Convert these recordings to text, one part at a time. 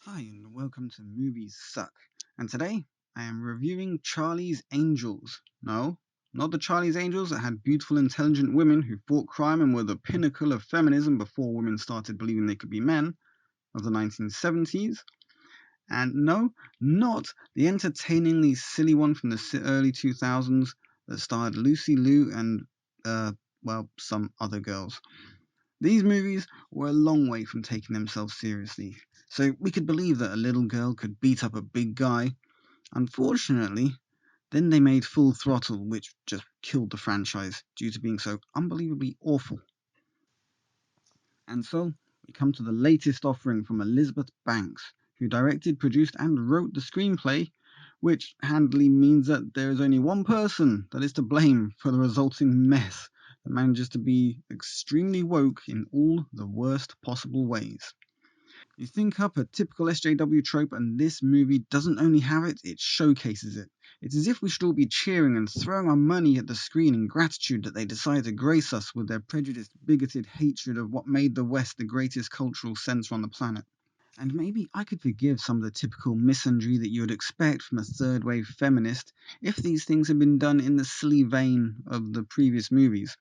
Hi, and welcome to Movies Suck. And today I am reviewing Charlie's Angels. No, not the Charlie's Angels that had beautiful, intelligent women who fought crime and were the pinnacle of feminism before women started believing they could be men of the 1970s. And no, not the entertainingly silly one from the early 2000s that starred Lucy Liu and, uh, some other girls. These movies were a long way from taking themselves seriously, so we could believe that a little girl could beat up a big guy. Unfortunately, then they made Full Throttle, which just killed the franchise due to being so unbelievably awful. And so, we come to the latest offering from Elizabeth Banks, who directed, produced, and wrote the screenplay, which handily means that there is only one person that is to blame for the resulting mess that manages to be extremely woke in all the worst possible ways. You think up a typical SJW trope, and this movie doesn't only have it, it showcases it. It's as if we should all be cheering and throwing our money at the screen in gratitude that they decide to grace us with their prejudiced, bigoted hatred of what made the West the greatest cultural centre on the planet. And maybe I could forgive some of the typical misandry that you would expect from a third wave feminist if these things had been done in the silly vein of the previous movies.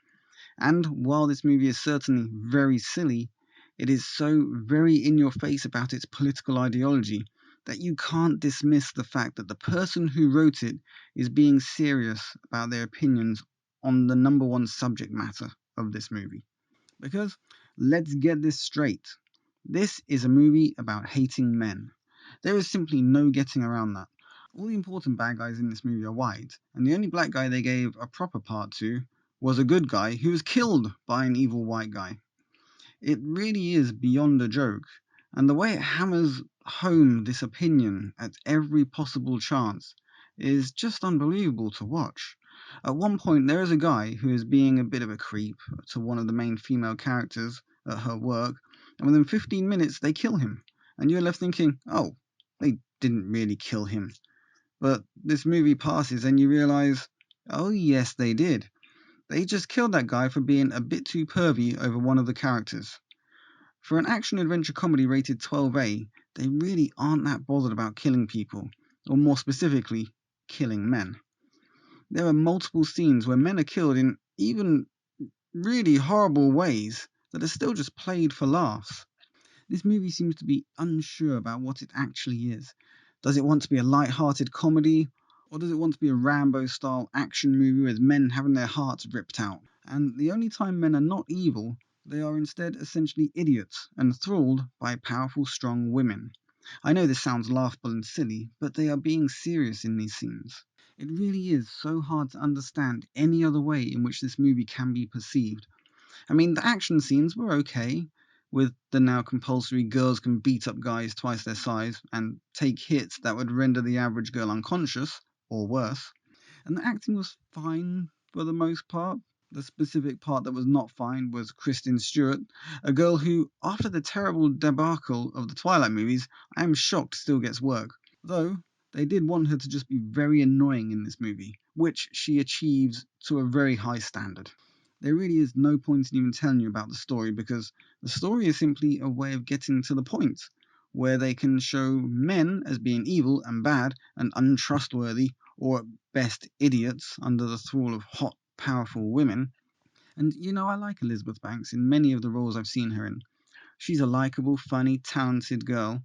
And while this movie is certainly very silly, it is so very in your face about its political ideology that you can't dismiss the fact that the person who wrote it is being serious about their opinions on the number one subject matter of this movie. Because let's get this straight, this is a movie about hating men. There is simply no getting around that. All the important bad guys in this movie are white, and the only black guy they gave a proper part to was a good guy who was killed by an evil white guy. It really is beyond a joke, and the way it hammers home this opinion at every possible chance is just unbelievable to watch. At one point, there is a guy who is being a bit of a creep to one of the main female characters at her work, and within 15 minutes, they kill him. And you're left thinking, oh, they didn't really kill him. But this movie passes, and you realize, oh, yes, they did. They just killed that guy for being a bit too pervy over one of the characters. For an action adventure comedy rated 12A, they really aren't that bothered about killing people, or more specifically, killing men. There are multiple scenes where men are killed in even really horrible ways that are still just played for laughs. This movie seems to be unsure about what it actually is. Does it want to be a light-hearted comedy, or does it want to be a Rambo style action movie with men having their hearts ripped out? And the only time men are not evil, they are instead essentially idiots, enthralled by powerful, strong women. I know this sounds laughable and silly, but they are being serious in these scenes. It really is so hard to understand any other way in which this movie can be perceived. I mean, the action scenes were okay, with the now compulsory girls can beat up guys twice their size and take hits that would render the average girl unconscious, or worse. And the acting was fine for the most part. The specific part that was not fine was Kristen Stewart, a girl who, after the terrible debacle of the Twilight movies, I am shocked still gets work. Though, they did want her to just be very annoying in this movie, which she achieves to a very high standard. There really is no point in even telling you about the story because the story is simply a way of getting to the point, where they can show men as being evil and bad and untrustworthy, or at best idiots under the thrall of hot, powerful women. And I like Elizabeth Banks in many of the roles I've seen her in. She's a likable, funny, talented girl,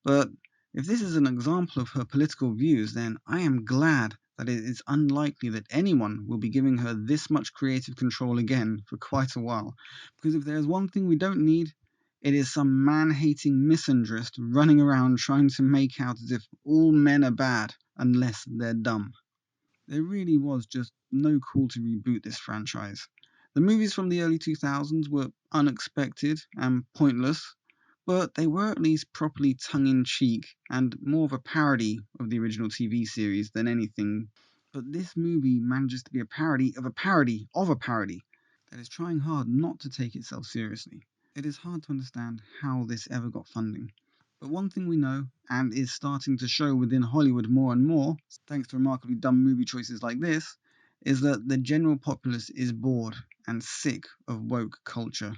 but if this is an example of her political views, then I am glad that it is unlikely that anyone will be giving her this much creative control again for quite a while. Because if there is one thing we don't need, it is some man hating misandrist running around trying to make out as if all men are bad unless they're dumb. There really was just no call to reboot this franchise. The movies from the early 2000s were unexpected and pointless, but they were at least properly tongue in cheek and more of a parody of the original TV series than anything. But this movie manages to be a parody of a parody of a parody that is trying hard not to take itself seriously. It is hard to understand how this ever got funding. But one thing we know, and is starting to show within Hollywood more and more, thanks to remarkably dumb movie choices like this, is that the general populace is bored and sick of woke culture.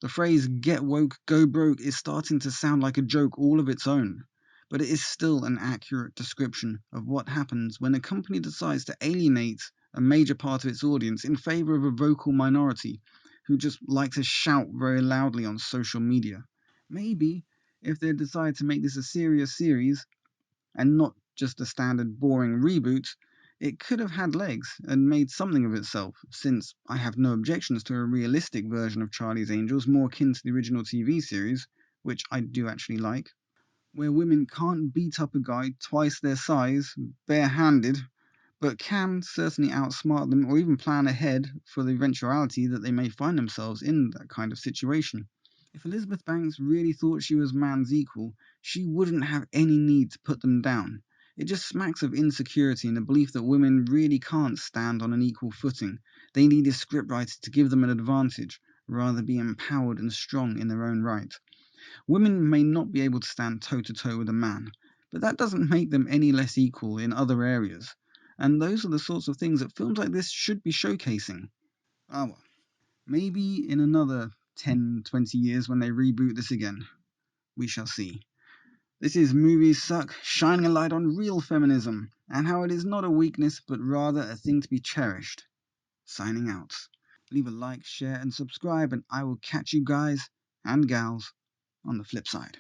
The phrase "get woke, go broke" is starting to sound like a joke all of its own, but it is still an accurate description of what happens when a company decides to alienate a major part of its audience in favor of a vocal minority who just like to shout very loudly on social media. Maybe if they decide to make this a serious series and not just a standard boring reboot, it could have had legs and made something of itself, since I have no objections to a realistic version of Charlie's Angels more akin to the original TV series, which I do actually like, where women can't beat up a guy twice their size barehanded, but can certainly outsmart them or even plan ahead for the eventuality that they may find themselves in that kind of situation. If Elizabeth Banks really thought she was man's equal, she wouldn't have any need to put them down. It just smacks of insecurity and the belief that women really can't stand on an equal footing. They need a scriptwriter to give them an advantage, rather than be empowered and strong in their own right. Women may not be able to stand toe to toe with a man, but that doesn't make them any less equal in other areas. And those are the sorts of things that films like this should be showcasing. Ah, well. Maybe in another 10, 20 years when they reboot this again. We shall see. This is Movies Suck, shining a light on real feminism and how it is not a weakness but rather a thing to be cherished. Signing out. Leave a like, share, and subscribe, and I will catch you guys and gals on the flip side.